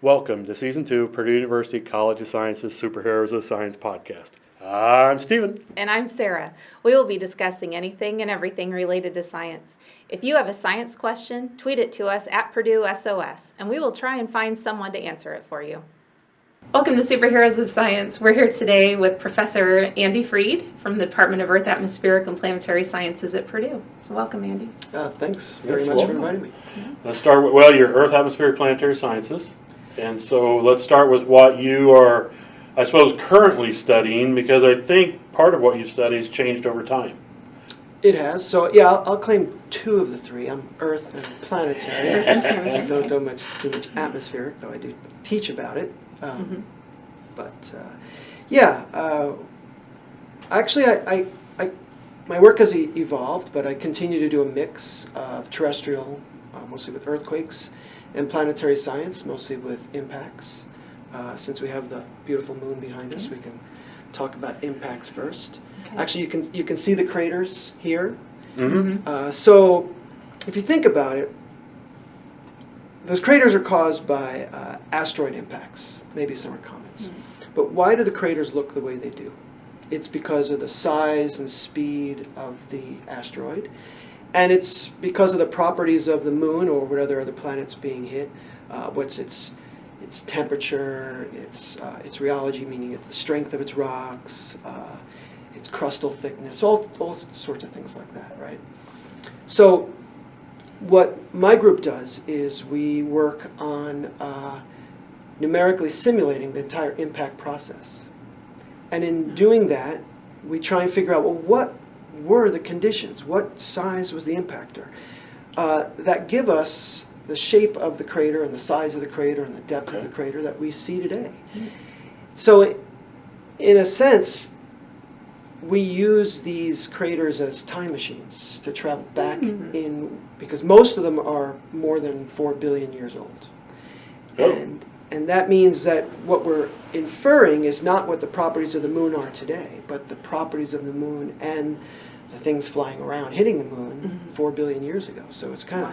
Welcome to Season 2 Purdue University College of Sciences Superheroes of Science podcast. I'm Stephen. And I'm Sarah. We will be discussing anything and everything related to science. If you have a science question, tweet it to us at Purdue SOS, and we will try and find someone to answer it for you. Welcome to Superheroes of Science. We're here today with Professor Andy Freed from the Department of Earth, Atmospheric, and Planetary Sciences at Purdue. So welcome, Andy. Thanks very much for inviting me. Let's start with, your Earth, Atmospheric, Planetary Sciences. And so let's start with what you are, I suppose, currently studying, because I think part of what you study has changed over time. It has. So, yeah, I'll claim two of the three. I'm Earth and Planetary. I don't do too much atmospheric, though I do teach about it. Actually, my work has evolved, but I continue to do a mix of terrestrial, mostly with earthquakes, and planetary science, mostly with impacts. Since we have the beautiful moon behind us, we can talk about impacts first. Okay. Actually, you can see the craters here. So if you think about it, those craters are caused by asteroid impacts, maybe summer comets. But why do the craters look the way they do? It's because of the size and speed of the asteroid. And it's because of the properties of the moon or whatever other planets being hit. What's its temperature, its rheology, meaning the strength of its rocks, its crustal thickness, all sorts of things like that, right? So what my group does is we work on numerically simulating the entire impact process. And in doing that, we try and figure out, well, what were the conditions? What size was the impactor? That give us the shape of the crater and the size of the crater and the depth of the crater that we see today. So in a sense, we use these craters as time machines to travel back in, because most of them are more than 4 billion years old. And that means that what we're inferring is not what the properties of the moon are today, but the properties of the moon and the things flying around, hitting the moon 4 billion years ago. So it's kind of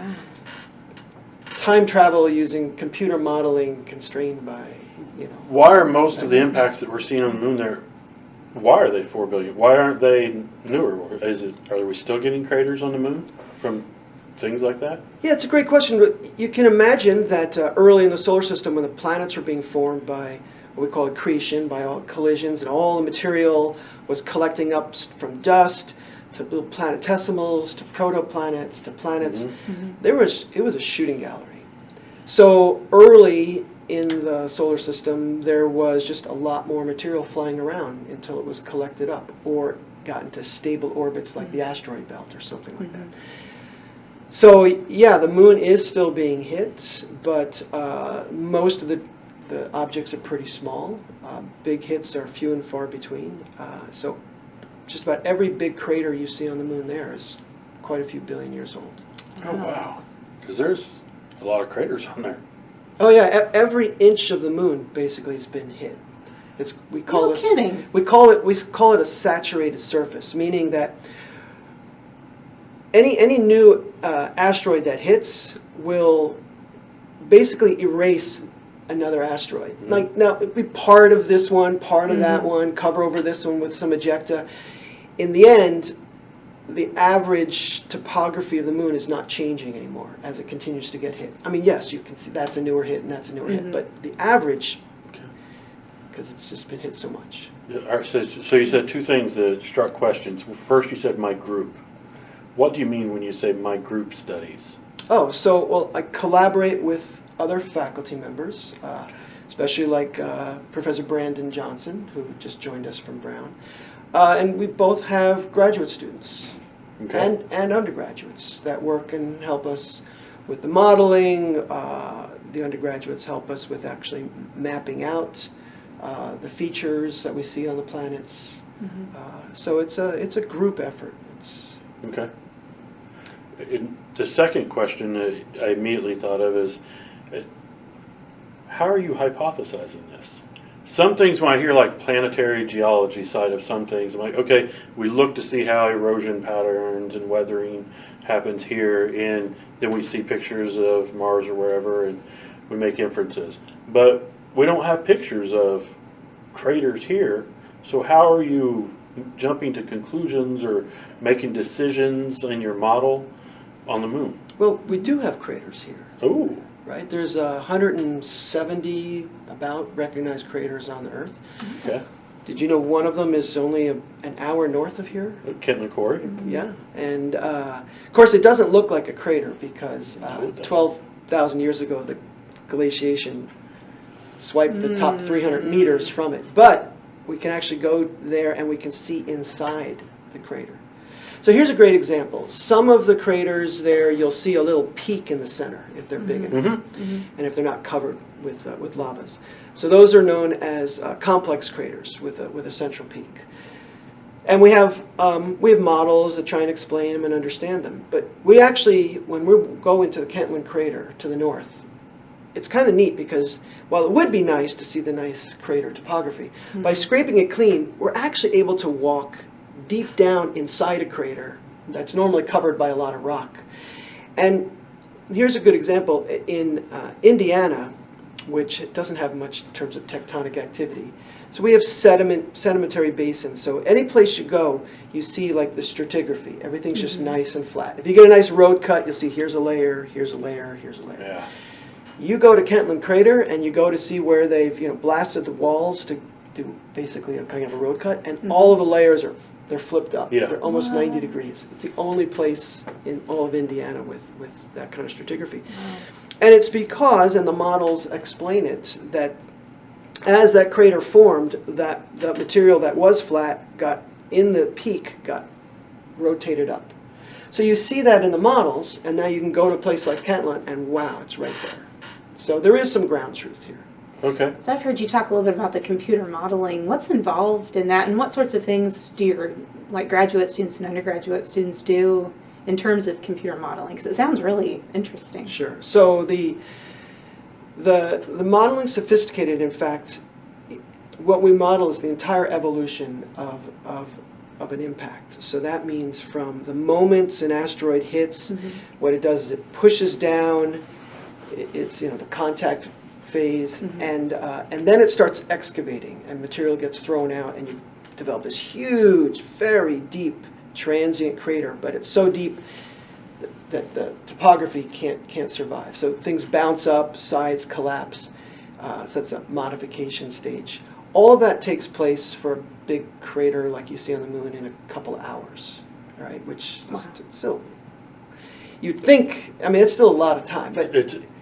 time travel using computer modeling constrained by, Why are most of the impacts that we're seeing on the moon there, why are they 4 billion? Why aren't they newer? Are we still getting craters on the moon from things like that? Yeah, it's a great question. You can imagine that early in the solar system, when the planets were being formed by what we call accretion, by all collisions, and all the material was collecting up from dust to little planetesimals, to protoplanets, to planets. It was a shooting gallery. So early in the solar system, there was just a lot more material flying around until it was collected up or got into stable orbits like the asteroid belt or something like that. So yeah, the moon is still being hit, but most of the objects are pretty small. Big hits are few and far between. So just about every big crater you see on the moon there is quite a few billion years old. Oh, wow. Because there's a lot of craters on there. Oh yeah, every inch of the moon basically has been hit. We call it a saturated surface, meaning that any new asteroid that hits will basically erase another asteroid. Like now, it'd be part of this one, part of that one, cover over this one with some ejecta. In the end, the average topography of the moon is not changing anymore as it continues to get hit. I mean, yes, you can see that's a newer hit and that's a newer hit, but the average, because it's just been hit so much. Yeah, so you said two things that struck questions. First, you said my group. What do you mean when you say my group studies? I collaborate with other faculty members, especially like Professor Brandon Johnson, who just joined us from Brown. And we both have graduate students and undergraduates that work and help us with the modeling. The undergraduates help us with actually mapping out the features that we see on the planets. So it's a group effort. Okay. The second question that I immediately thought of is, how are you hypothesizing this? Some things, when I hear like planetary geology side of some things, I'm like, okay, we look to see how erosion patterns and weathering happens here, and then we see pictures of Mars or wherever, and we make inferences. But we don't have pictures of craters here, so how are you jumping to conclusions or making decisions in your model on the moon? Well, we do have craters here, Oh, right? There's 170 about recognized craters on the Earth. okay. Did you know one of them is only an hour north of here? Kentland Quarry. Yeah, and of course it doesn't look like a crater because No, it doesn't. 12,000 years ago the glaciation swiped the top 300 meters from it. But we can actually go there and we can see inside the crater. So here's a great example. Some of the craters there, you'll see a little peak in the center if they're big enough, and if they're not covered with lavas. So those are known as complex craters with a central peak. And we have models that try and explain them and understand them. But we actually, when we go into the Kentland crater to the north, it's kind of neat because while it would be nice to see the nice crater topography, by scraping it clean, we're actually able to walk deep down inside a crater that's normally covered by a lot of rock. And here's a good example. In Indiana, which doesn't have much in terms of tectonic activity, so we have sedimentary basins. So any place you go, you see like the stratigraphy. Everything's just nice and flat. If you get a nice road cut, you'll see here's a layer, here's a layer, here's a layer. Yeah. You go to Kentland Crater and you go to see where they've blasted the walls to do basically a kind of a road cut, and all of the layers they're flipped up. Yeah. They're almost 90 degrees. It's the only place in all of Indiana with that kind of stratigraphy. And it's because, and the models explain it, that as that crater formed, that material that was flat got in the peak got rotated up. So you see that in the models, and now you can go to a place like Kentland and wow, it's right there. So there is some ground truth here. Okay. So I've heard you talk a little bit about the computer modeling. What's involved in that, and what sorts of things do your graduate students and undergraduate students do in terms of computer modeling? Because it sounds really interesting. Sure. So the modeling's sophisticated. In fact, what we model is the entire evolution of an impact. So that means from the moments an asteroid hits, what it does is it pushes down. It's the contact phase, and then it starts excavating, and material gets thrown out, and you develop this huge, very deep transient crater. But it's so deep that the topography can't survive. So things bounce up, sides collapse. So that's a modification stage. All of that takes place for a big crater like you see on the moon in a couple of hours, right? Which is still, you'd think, I mean, it's still a lot of time, but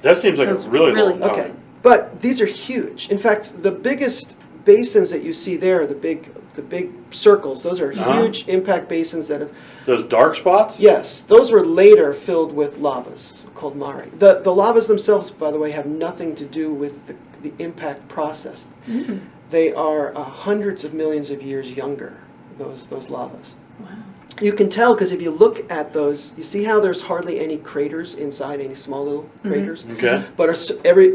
That seems like Sounds a really really long time. okay. But these are huge. In fact, the biggest basins that you see there, the big circles, those are huge impact basins that have. Those dark spots? Yes, those were later filled with lavas called mare. The lavas themselves, by the way, have nothing to do with the impact process. They are hundreds of millions of years younger, those lavas. Wow. You can tell because if you look at those, you see how there's hardly any craters inside, any small little craters? Okay. But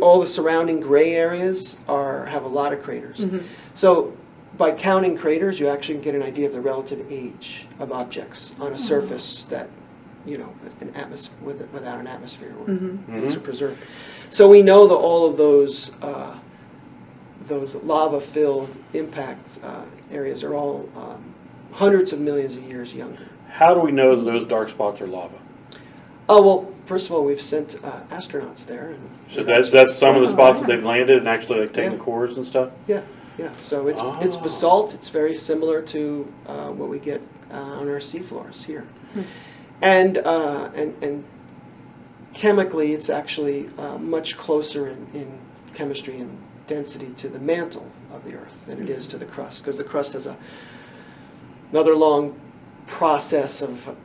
all the surrounding gray areas have a lot of craters. So by counting craters, you actually get an idea of the relative age of objects on a surface that, without an atmosphere where things are preserved. So we know that all of those lava-filled impact areas are all hundreds of millions of years younger. How do we know that those dark spots are lava? Oh, well, first of all, we've sent astronauts there. And So that's some of the spots that they've landed and actually taken cores and stuff? Yeah. So it's basalt. It's very similar to what we get on our seafloors here. And chemically, it's actually much closer in chemistry and density to the mantle of the Earth than it is to the crust, because the crust has another long process of,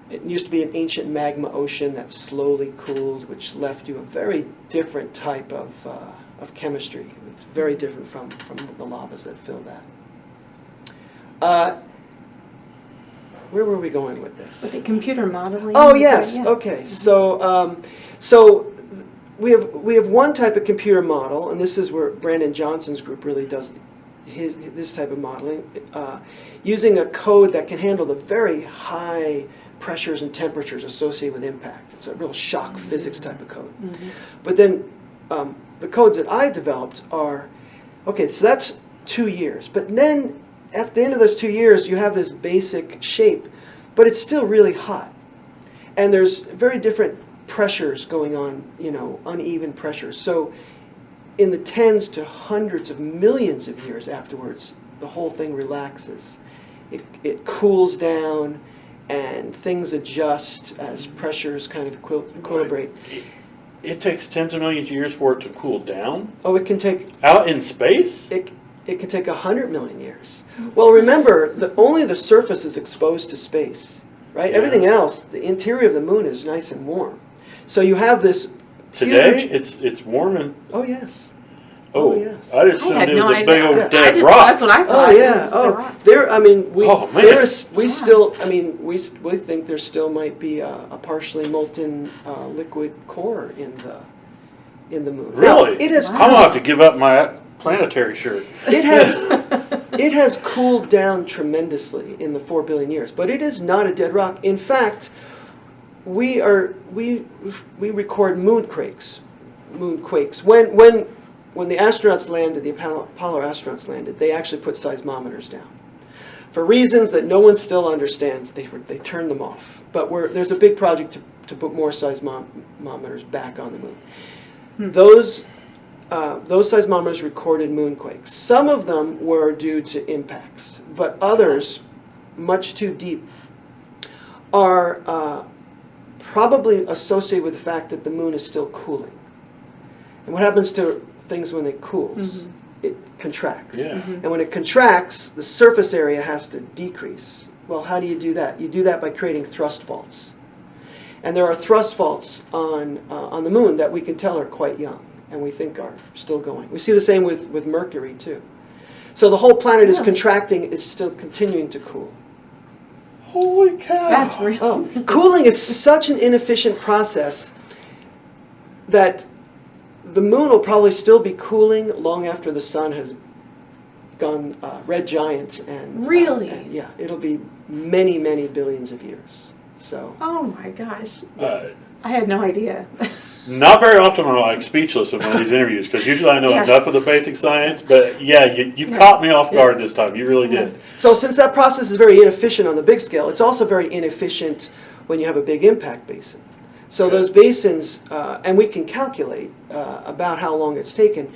it used to be an ancient magma ocean that slowly cooled, which left you a very different type of chemistry. It's very different from the lavas that fill that. Where were we going with this? With the computer modeling? Oh, yes. Yeah. Okay. So we have one type of computer model, and this is where Brandon Johnson's group really does this type of modeling, using a code that can handle the very high pressures and temperatures associated with impact. It's a real shock physics type of code. But then the codes that I developed are, okay, so that's 2 years. But then at the end of those 2 years, you have this basic shape, but it's still really hot. And there's very different pressures going on, uneven pressures. So in the tens to hundreds of millions of years afterwards, the whole thing relaxes. It cools down, and things adjust as pressures kind of equilibrate. It takes tens of millions of years for it to cool down? Oh, it can take... Out in space? It can take 100 million years. Well, remember, only the surface is exposed to space, right? Yeah. Everything else, the interior of the moon is nice and warm. So you have this Today, huge... it's warm and... Oh, yes. Oh, yes. I just assumed it was a big old Yeah. dead rock. That's what I thought. Oh yeah. Oh, there. I mean, we Oh, man. we still. I mean, we think there still might be a partially molten liquid core in the moon. Now, Really? it has I'm going to have to give up my Planetary shirt. it has cooled down tremendously in the 4 billion years, but it is not a dead rock. In fact, we record moonquakes. When the astronauts landed, the Apollo astronauts landed, they actually put seismometers down. For reasons that no one still understands, they turned them off. But there's a big project to put more seismometers back on the moon. Those seismometers recorded moonquakes. Some of them were due to impacts, but others, much too deep, are probably associated with the fact that the moon is still cooling. And what happens to things when it cools? It contracts. Yeah. And when it contracts, the surface area has to decrease. Well, how do you do that? You do that by creating thrust faults. And there are thrust faults on the moon that we can tell are quite young, and we think are still going. We see the same with Mercury, too. So the whole planet is contracting, it's still continuing to cool. Holy cow. That's real. Oh, cooling is such an inefficient process that the moon will probably still be cooling long after the sun has gone red giant. And Really? And yeah, it'll be many, many billions of years. So. Oh my gosh. Uh, I had no idea. Not very often I'm like speechless in one of these interviews because usually I know Yeah. enough of the basic science, but yeah, you've caught me off guard this time. You really did. So since that process is very inefficient on the big scale, it's also very inefficient when you have a big impact basin. So Okay. those basins, and we can calculate about how long it's taken,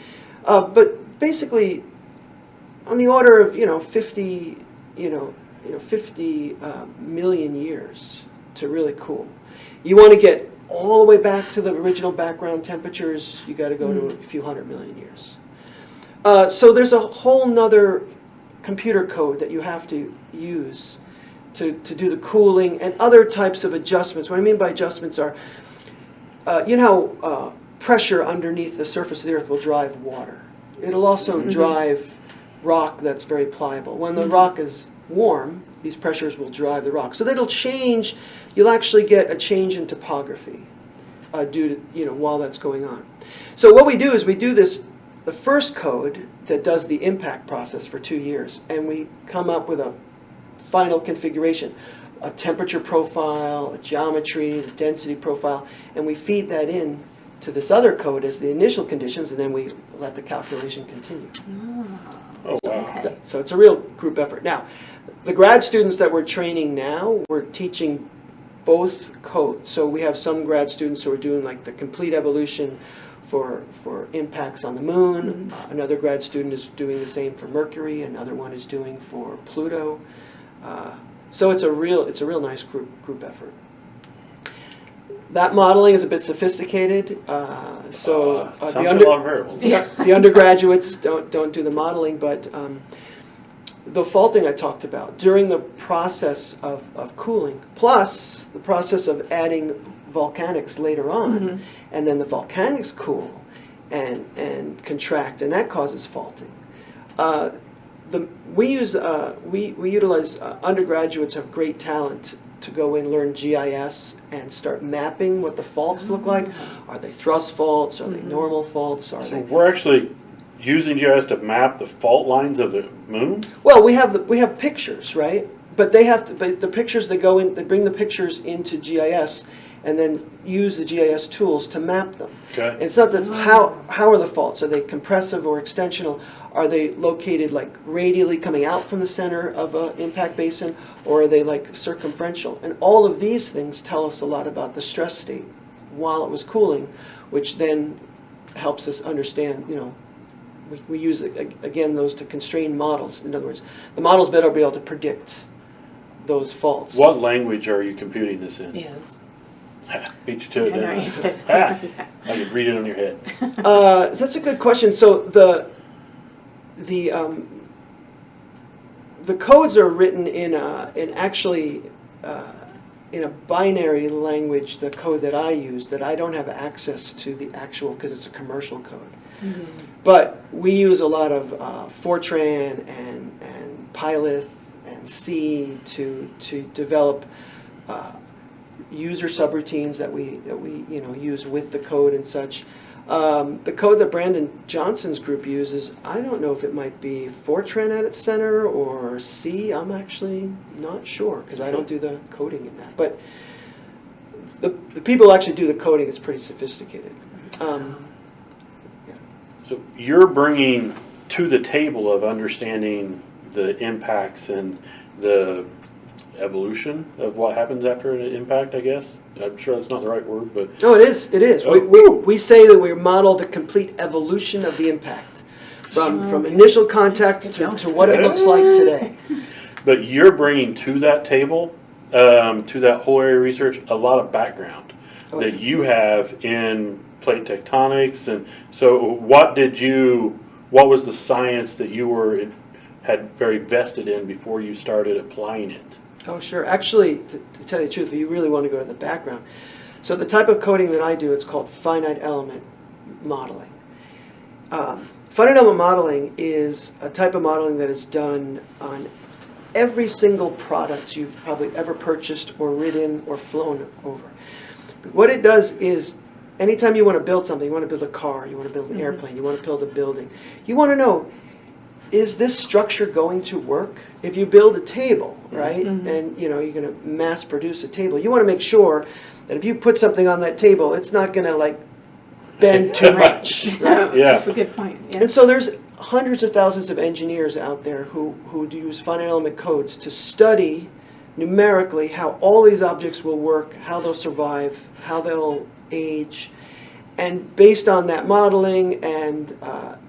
but basically on the order of 50 million years to really cool. You want to get all the way back to the original background temperatures, you got to go to a few 100 million years. So there's a whole nother computer code that you have to use to do the cooling and other types of adjustments. What I mean by adjustments are, pressure underneath the surface of the Earth will drive water. It'll also drive rock that's very pliable. When the rock is warm, these pressures will drive the rock. So that'll change, you'll actually get a change in topography due to, while that's going on. So what we do is we do this, the first code that does the impact process for 2 years, and we come up with a final configuration, a temperature profile, a geometry, the density profile, and we feed that in to this other code as the initial conditions, and then we let the calculation continue. Oh, wow. Okay. So it's a real group effort. Now, the grad students that we're training now, we're teaching both codes. So we have some grad students who are doing like the complete evolution for impacts on the moon. Another grad student is doing the same for Mercury. Another one is doing for Pluto. So it's a real nice group effort. That modeling is a bit sophisticated. Sounds like a lot of variables. The undergraduates don't do the modeling, but the faulting I talked about during the process of cooling, plus the process of adding volcanics later on, and then the volcanics cool and contract, and that causes faulting. We utilize undergraduates have great talent to go in, learn GIS, and start mapping what the faults look like. Are they thrust faults? Are they normal faults? Are So they? we're actually using GIS to map the fault lines of the moon? Well, we have pictures, right? but they have to. But the pictures that go in, they bring the pictures into GIS, and then use the GIS tools to map them. Okay. And it's not that how are the faults? Are they compressive or extensional? Are they located like radially coming out from the center of an impact basin, or are they like circumferential? And all of these things tell us a lot about the stress state while it was cooling, which then helps us understand, you know, we use, again, those to constrain models. In other words, the models better be able to predict those faults. What language are you computing this in? Yes. Beat you to it, didn't I? Right. I could read it on your head. That's a good question. So the codes are written in a binary language, the code that I use, that I don't have access to the actual, because it's a commercial code. Mm-hmm. But we use a lot of Fortran and Pylith and C to develop user subroutines that we use with the code and such. The code that Brandon Johnson's group uses, I don't know if it might be Fortran at its center or C. I'm actually not sure because I don't do the coding in that. But the people who actually do the coding is pretty sophisticated. So you're bringing to the table of understanding the impacts and the evolution of what happens after an impact, I guess. I'm sure that's not the right word, but... No, it is. It is. Oh. We say that we model the complete evolution of the impact from initial contact to what it looks like today. But you're bringing to that table, to that whole area of research, a lot of background that you have in plate tectonics. And so what was the science that you had very vested in before you started applying it? Oh, sure. Actually, to tell you the truth, if you really want to go to the background. So the type of coding that I do, it's called finite element modeling. Finite element modeling is a type of modeling that is done on every single product you've probably ever purchased or ridden or flown over. What it does is, anytime you want to build something, you want to build a car, you want to build an airplane, you want to build a building, you want to know, is this structure going to work? If you build a table, right, and you're going to mass produce a table, you want to make sure that if you put something on that table, it's not going to like bend too much. Right? Yeah. That's a good point. Yeah. And so there's hundreds of thousands of engineers out there who use finite element codes to study numerically how all these objects will work, how they'll survive, how they'll age. And based on that modeling and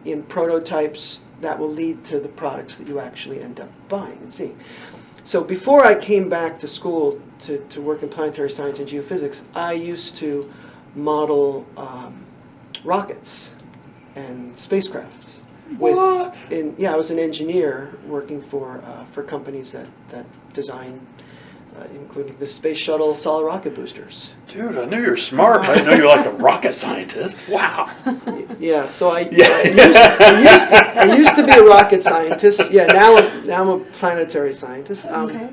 in prototypes, that will lead to the products that you actually end up buying and seeing. So before I came back to school to work in planetary science and geophysics, I used to model rockets and spacecraft. What? I was an engineer working for companies that design, including the space shuttle solid rocket boosters. Dude, I knew you were smart. I didn't know you were like a rocket scientist. Wow. Yeah, so I Yeah. used to be a rocket scientist. Yeah, now I'm a planetary scientist. Okay.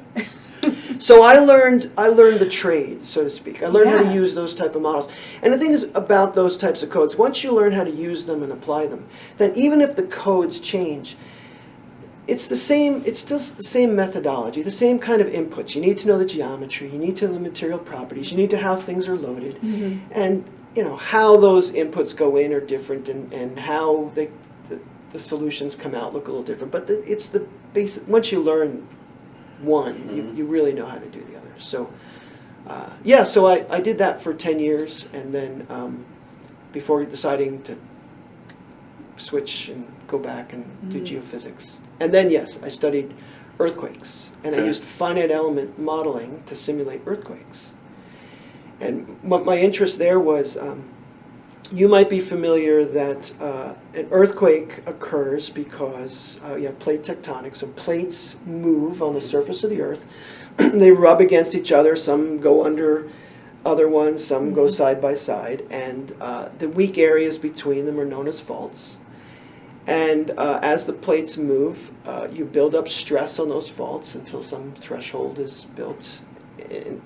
So I learned the trade, so to speak. I learned how to Yeah. use those type of models. And the thing is about those types of codes, once you learn how to use them and apply them, then even if the codes change, it's still the same methodology, the same kind of inputs. You need to know the geometry, you need to know the material properties, you need to know how things are loaded, and how those inputs go in are different, and how the solutions come out look a little different. But it's the basic. Once you learn one, you really know how to do the other. So so I did that for 10 years, and then before deciding to switch and go back and do geophysics. And then, yes, I studied earthquakes, and I used finite element modeling to simulate earthquakes. And what my interest there was, you might be familiar that an earthquake occurs because you have plate tectonics, so plates move on the surface of the earth. They rub against each other, some go under other ones, some go side by side, and the weak areas between them are known as faults. And as the plates move, you build up stress on those faults until some threshold is built,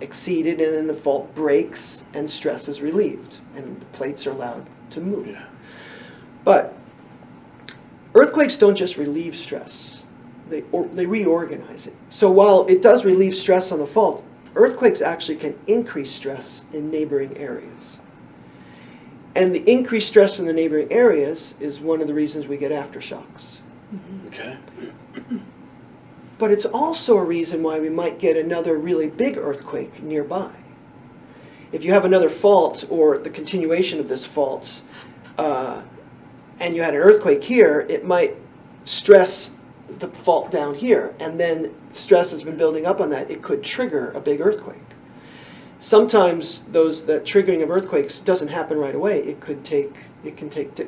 exceeded, and then the fault breaks and stress is relieved, and the plates are allowed to move. Yeah. But earthquakes don't just relieve stress. they reorganize it. So while it does relieve stress on the fault, earthquakes actually can increase stress in neighboring areas. And the increased stress in the neighboring areas is one of the reasons we get aftershocks. Okay. But it's also a reason why we might get another really big earthquake nearby. If you have another fault or the continuation of this fault, and you had an earthquake here, it might stress the fault down here, and then stress has been building up on that. It could trigger a big earthquake. Sometimes that triggering of earthquakes doesn't happen right away. It can take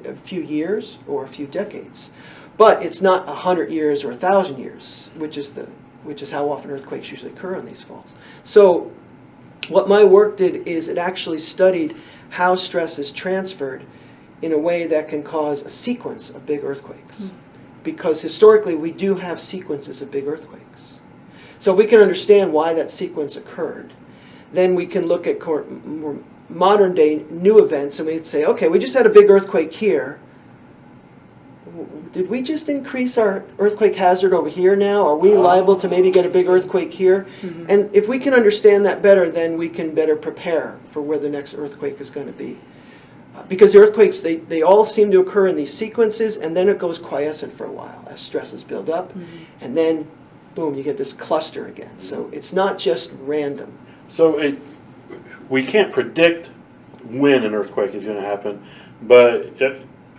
a few years or a few decades, but it's not 100 years or 1,000 years, which is how often earthquakes usually occur on these faults. So, what my work did is it actually studied how stress is transferred in a way that can cause a sequence of big earthquakes, because historically we do have sequences of big earthquakes. So, if we can understand why that sequence occurred, then we can look at more modern day new events and we'd say, okay, we just had a big earthquake here. Did we just increase our earthquake hazard over here now? Are we liable to maybe get a big earthquake here? And if we can understand that better, then we can better prepare for where the next earthquake is going to be. Because the earthquakes, they all seem to occur in these sequences, and then it goes quiescent for a while as stresses build up. And then, boom, you get this cluster again. So it's not just random. So we can't predict when an earthquake is going to happen, but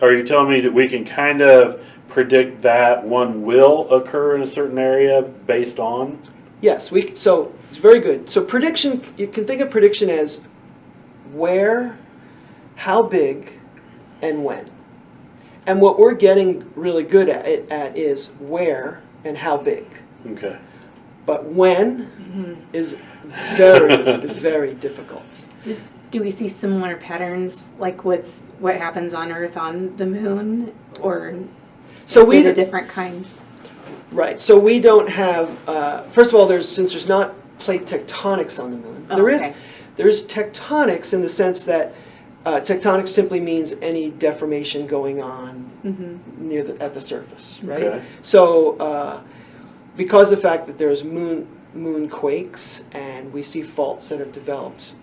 are you telling me that we can kind of predict that one will occur in a certain area based on? Yes, so it's very good. So prediction, you can think of prediction as where, how big, and when. And what we're getting really good at is where and how big. Okay. But when is very, very difficult. Do we see similar patterns like what happens on Earth on the moon, or So is it a different kind? Right. So we don't have. First of all, since there's not plate tectonics on the moon, there is tectonics in the sense that tectonics simply means any deformation going on at the surface, right? Okay. So because of the fact that there's moon quakes and we see faults that have developed,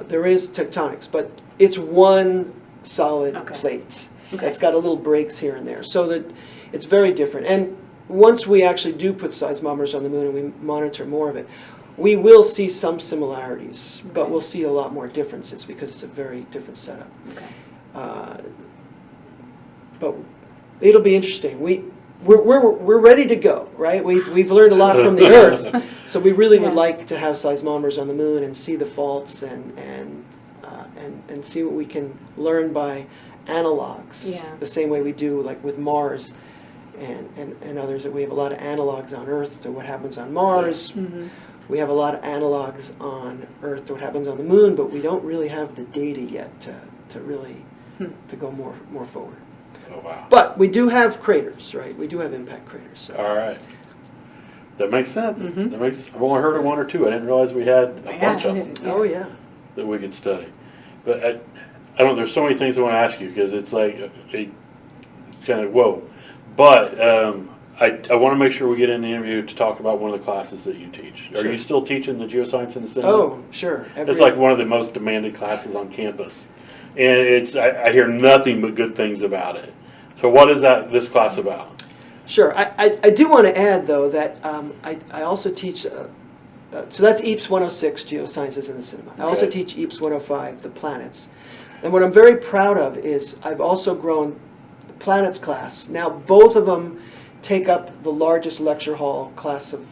there is tectonics, but it's one solid plate that's got a little breaks here and there, so that it's very different. And once we actually do put seismometers on the moon and we monitor more of it, we will see some similarities, but we'll see a lot more differences because it's a very different setup. But it'll be interesting. We're ready to go, right? We've learned a lot from the Earth, so we really would like to have seismometers on the moon and see the faults and see what we can learn by analogs, the same way we do like with Mars and others. That we have a lot of analogs on Earth to what happens on Mars. We have a lot of analogs on Earth to what happens on the moon, but we don't really have the data yet to really to go more forward. Oh, wow. But we do have craters, right? We do have impact craters. So. All right. That makes sense. I've only heard of one or two. I didn't realize we had a bunch of them Oh, yeah. that we could study. But I don't. There's so many things I want to ask you because it's like it's kind of whoa. But I want to make sure we get in the interview to talk about one of the classes that you teach. Are you still teaching the Geoscience in the Cinema? Oh, sure. It's like one of the most demanded classes on campus, and I hear nothing but good things about it. So what is this class about? Sure. I do want to add, though, that I also teach, so that's EAPS 106, Geosciences in the Cinema. I also teach EAPS 105, the planets. And what I'm very proud of is I've also grown the planets class. Now both of them take up the largest lecture hall, class of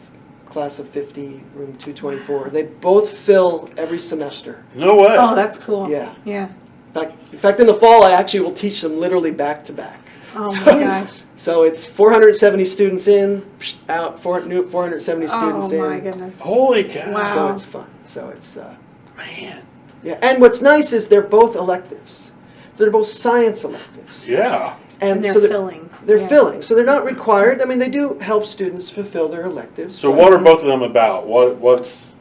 50, room 224. They both fill every semester. No way. Oh, that's cool. Yeah. Yeah. In fact, in the fall, I actually will teach them literally back to back. Oh my gosh. So it's 470 students in, out, 470 students in. Oh my goodness. Holy cow. Wow. So it's fun. So it's, man. yeah. And what's nice is they're both electives. They're both science electives. Yeah. And they're so filling. They're filling. So they're not required. I mean, they do help students fulfill their electives. So what are both of them about? What's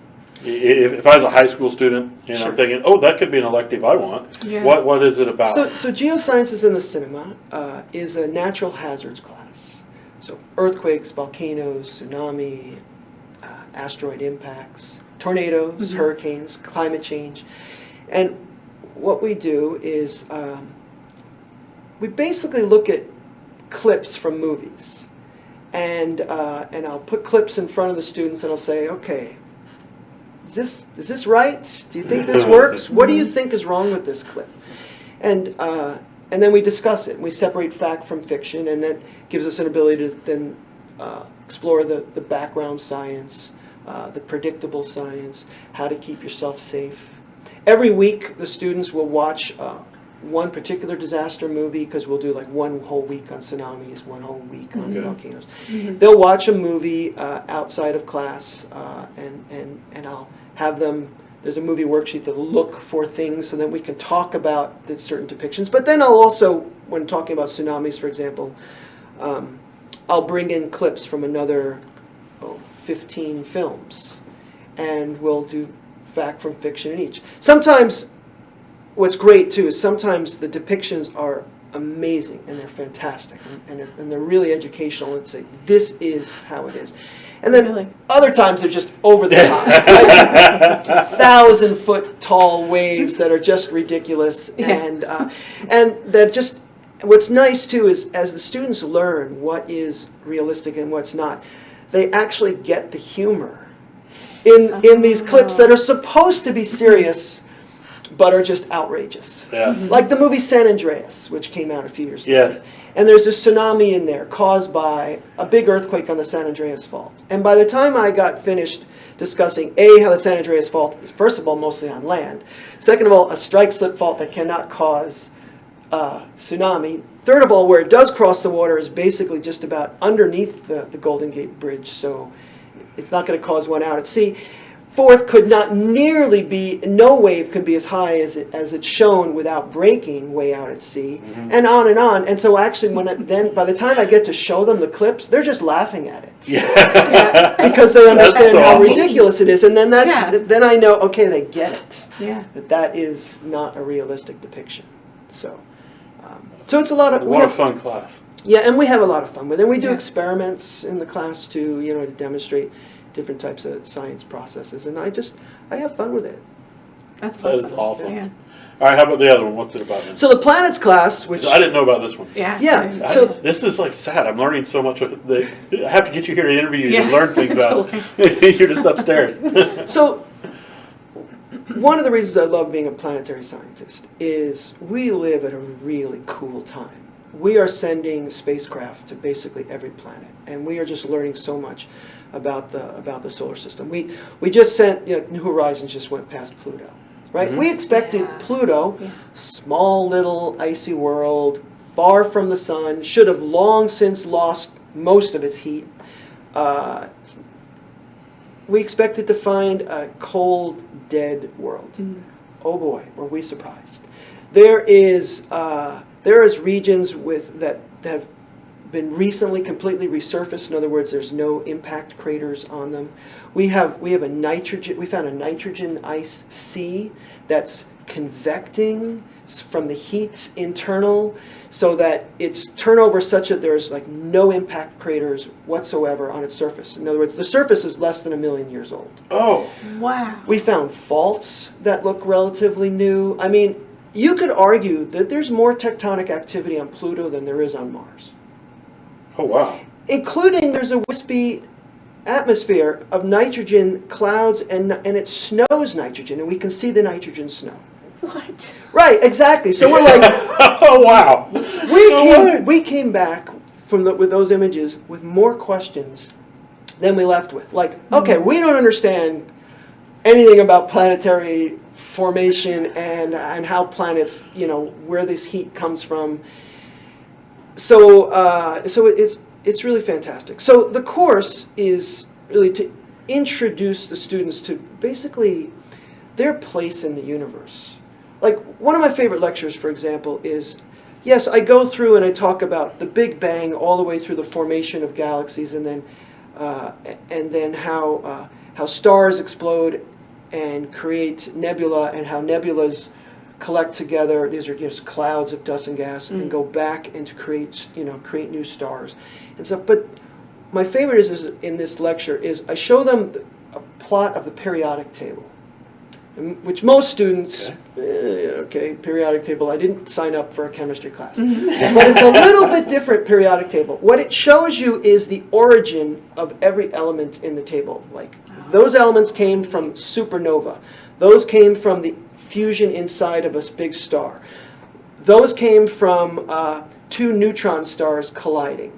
if I was a high school student and I'm thinking, oh, that could be an elective I want. Yeah. What is it about? So Geosciences in the Cinema is a natural hazards class So earthquakes, volcanoes, tsunami, asteroid impacts, tornadoes, hurricanes, climate change. And what we do is we basically look at clips from movies. And I'll put clips in front of the students and I'll say, okay, is this right? Do you think this works? What do you think is wrong with this clip? And then we discuss it. We separate fact from fiction, and that gives us an ability to then explore the background science, the predictable science, how to keep yourself safe. Every week, the students will watch one particular disaster movie, because we'll do like one whole week on tsunamis, one whole week on volcanoes. They'll watch a movie outside of class, and I'll have them, there's a movie worksheet that'll look for things so that we can talk about the certain depictions. But then I'll also, when talking about tsunamis, for example, I'll bring in clips from another 15 films, and we'll do fact from fiction in each. Sometimes, what's great too is sometimes the depictions are amazing and they're fantastic and they're really educational and say, this is how it is. And then other times they're just over the top. 1,000-foot tall waves that are just ridiculous. And that just, what's nice too is as the students learn what is realistic and what's not, they actually get the humor in these clips that are supposed to be serious but are just outrageous. Yes. Like the movie San Andreas, which came out a few years later. Yes. And there's a tsunami in there caused by a big earthquake on the San Andreas Fault. And by the time I got finished discussing, A, how the San Andreas Fault is, first of all, mostly on land. Second of all, a strike-slip fault that cannot cause tsunami. Third of all, where it does cross the water is basically just about underneath the Golden Gate Bridge, so it's not going to cause one out at sea. Fourth, could not nearly be, no wave could be as high as it's shown without breaking way out at sea, and on and on. And so actually, then by the time I get to show them the clips, they're just laughing at it. Because they understand how ridiculous it is. And then then I know, okay, they get it. That is not a realistic depiction. So it's a lot of... What a fun class. Yeah, and we have a lot of fun with it. And we do experiments in the class too, to demonstrate different types of science processes, and I have fun with it. That's awesome. That is awesome. Yeah. All right, how about the other one? What's it about? So the planets class, which I didn't know about this one. Yeah. So this is like sad. I'm learning so much. I have to get you here to interview you to learn things about. Totally. You're just upstairs. So one of the reasons I love being a planetary scientist is we live at a really cool time. We are sending spacecraft to basically every planet, and we are just learning so much about the solar system. We just sent, New Horizons just went past Pluto, right? We expected Pluto, small little icy world, far from the sun, should have long since lost most of its heat. We expected to find a cold, dead world. Oh boy, were we surprised. There is regions that have been recently completely resurfaced. In other words, there's no impact craters on them. We found a nitrogen ice sea that's convecting from the heat internal, so that its turnover is such that there's like no impact craters whatsoever on its surface. In other words, the surface is less than 1 million years old. Oh. Wow. We found faults that look relatively new. I mean, you could argue that there's more tectonic activity on Pluto than there is on Mars. Oh, wow. Including there's a wispy atmosphere of nitrogen clouds, and it snows nitrogen, and we can see the nitrogen snow. What? Right, exactly. So we're like, oh, wow. we came back with those images with more questions than we left with. Like, okay, we don't understand anything about planetary formation and how planets, where this heat comes from. So it's really fantastic. So the course is really to introduce the students to basically their place in the universe. Like, one of my favorite lectures, for example, is, yes, I go through and I talk about the Big Bang all the way through the formation of galaxies, and then how stars explode and create nebula, and how nebulas collect together. These are just clouds of dust and gas, and go back and create new stars and stuff. But my favorite is in this lecture is I show them a plot of the periodic table, which most students, periodic table. I didn't sign up for a chemistry class, but it's a little bit different periodic table. What it shows you is the origin of every element in the table. Like those elements came from supernova. Those came from the fusion inside of a big star. Those came from two neutron stars colliding.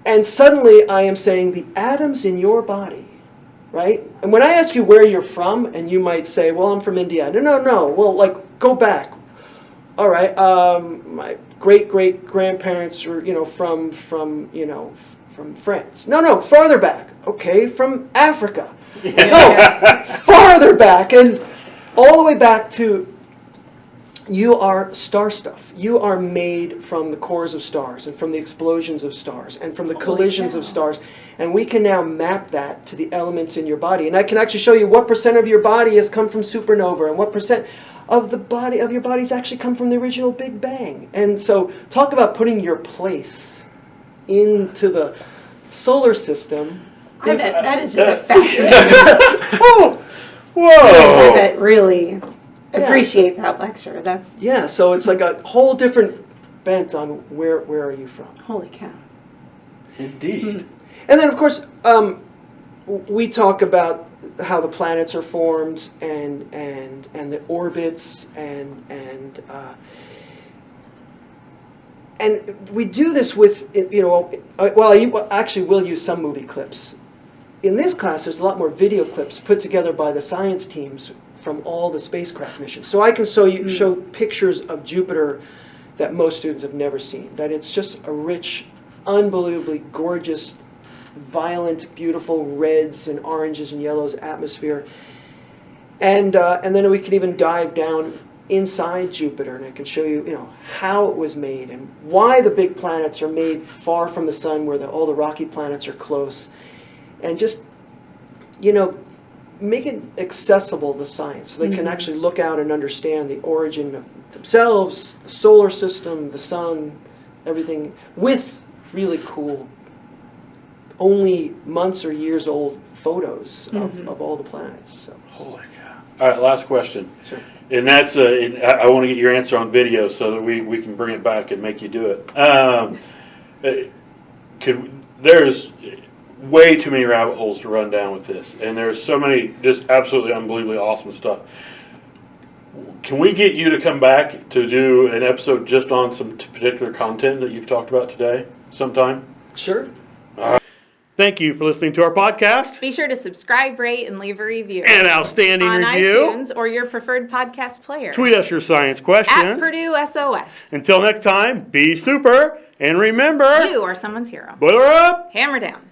And suddenly I am saying the atoms in your body, right? And when I ask you where you're from, and you might say, well, I'm from India. No. Well, like, go back. All right, my great-great-grandparents were, from France. No, farther back. Okay, from Africa. No, farther back. And all the way back to, you are star stuff. You are made from the cores of stars and from the explosions of stars and from the collisions of stars. And we can now map that to the elements in your body. And I can actually show you what % of your body has come from supernova and what % of your body's actually come from the original Big Bang. And so talk about putting your place into the solar system. I bet that is just a fascinating. Whoa! I bet really appreciate that lecture. That's so it's like a whole different bent on where are you from. holy cow. Indeed. And then of course we talk about how the planets are formed and the orbits and we do this with actually we'll use some movie clips. In this class there's a lot more video clips put together by the science teams from all the spacecraft missions. So I can show pictures of Jupiter that most students have never seen. That it's just a rich, unbelievably gorgeous, violent, beautiful reds and oranges and yellows atmosphere. And then we can even dive down inside Jupiter, and I can show you, how it was made and why the big planets are made far from the sun, where all the rocky planets are close, and just, make it accessible to science so they can actually look out and understand the origin of themselves, the solar system, the sun, everything, with really cool, only months or years old photos of all the planets. So. Holy cow. All right, last question. Sure. And that's, I want to get your answer on video so that we can bring it back and make you do it. There's way too many rabbit holes to run down with this, and there's so many just absolutely unbelievably awesome stuff. Can we get you to come back to do an episode just on some particular content that you've talked about today sometime? Sure. Thank you for listening to our podcast. Be sure to subscribe, rate, and leave a review. An outstanding on review. iTunes or your preferred podcast player. Tweet us your science questions. At Purdue SOS. Until next time, be super, and remember... You are someone's hero. Boiler up! Hammer down.